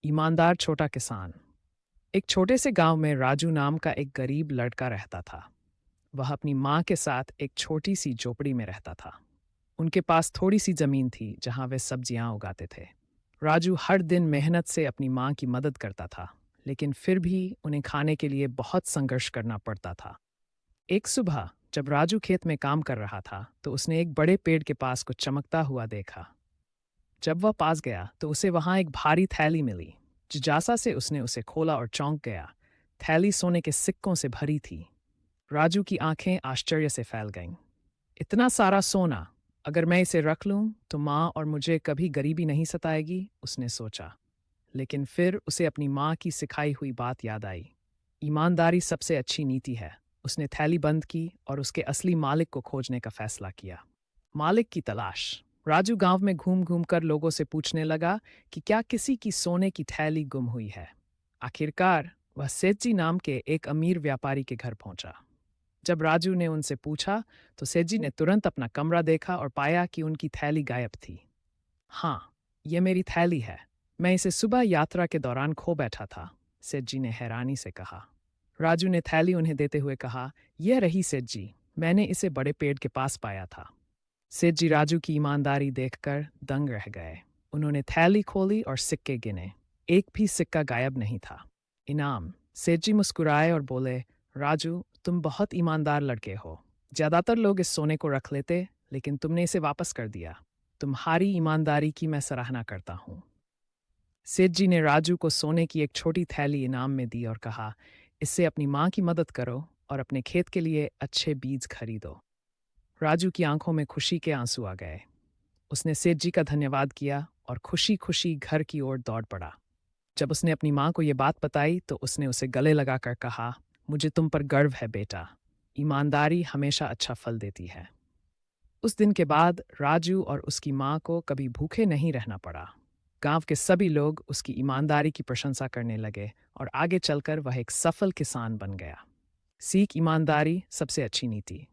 ईमानदार छोटा किसान। एक छोटे से गांव में राजू नाम का एक गरीब लड़का रहता था। वह अपनी माँ के साथ एक छोटी सी झोपड़ी में रहता था। उनके पास थोड़ी सी जमीन थी जहां वे सब्जियां उगाते थे। राजू हर दिन मेहनत से अपनी माँ की मदद करता था, लेकिन फिर भी उन्हें खाने के लिए बहुत संघर्ष करना पड़ता था। एक सुबह जब राजू खेत में काम कर रहा था तो उसने एक बड़े पेड़ के पास कुछ चमकता हुआ देखा। जब वह पास गया तो उसे वहां एक भारी थैली मिली। जिज्ञासा से उसने उसे खोला और चौंक गया। थैली सोने के सिक्कों से भरी थी। राजू की आंखें आश्चर्य से फैल गईं। इतना सारा सोना! अगर मैं इसे रख लूं तो माँ और मुझे कभी गरीबी नहीं सताएगी, उसने सोचा। लेकिन फिर उसे अपनी माँ की सिखाई हुई बात याद आई। ईमानदारी सबसे अच्छी नीति है। उसने थैली बंद की और उसके असली मालिक को खोजने का फैसला किया। मालिक की तलाश। राजू गांव में घूम घूम कर लोगों से पूछने लगा कि क्या किसी की सोने की थैली गुम हुई है। आखिरकार वह सेठजी नाम के एक अमीर व्यापारी के घर पहुंचा। जब राजू ने उनसे पूछा तो सेठजी ने तुरंत अपना कमरा देखा और पाया कि उनकी थैली गायब थी। हाँ, ये मेरी थैली है। मैं इसे सुबह यात्रा के दौरान खो बैठा था, सेठजी ने हैरानी से कहा। राजू ने थैली उन्हें देते हुए कहा, यह रही सेठजी, मैंने इसे बड़े पेड़ के पास पाया था। सेठजी राजू की ईमानदारी देखकर दंग रह गए। उन्होंने थैली खोली और सिक्के गिने। एक भी सिक्का गायब नहीं था। इनाम। सेठजी मुस्कुराए और बोले, राजू, तुम बहुत ईमानदार लड़के हो। ज्यादातर लोग इस सोने को रख लेते, लेकिन तुमने इसे वापस कर दिया। तुम्हारी ईमानदारी की मैं सराहना करता हूँ। सेठजी ने राजू को सोने की एक छोटी थैली इनाम में दी और कहा, इससे अपनी माँ की मदद करो और अपने खेत के लिए अच्छे बीज खरीदो। राजू की आंखों में खुशी के आंसू आ गए। उसने सेठ जी का धन्यवाद किया और खुशी खुशी घर की ओर दौड़ पड़ा। जब उसने अपनी माँ को ये बात बताई तो उसने उसे गले लगाकर कहा, मुझे तुम पर गर्व है बेटा। ईमानदारी हमेशा अच्छा फल देती है। उस दिन के बाद राजू और उसकी माँ को कभी भूखे नहीं रहना पड़ा। गांव के सभी लोग उसकी ईमानदारी की प्रशंसा करने लगे और आगे चलकर वह एक सफल किसान बन गया। सीख, ईमानदारी सबसे अच्छी नीति।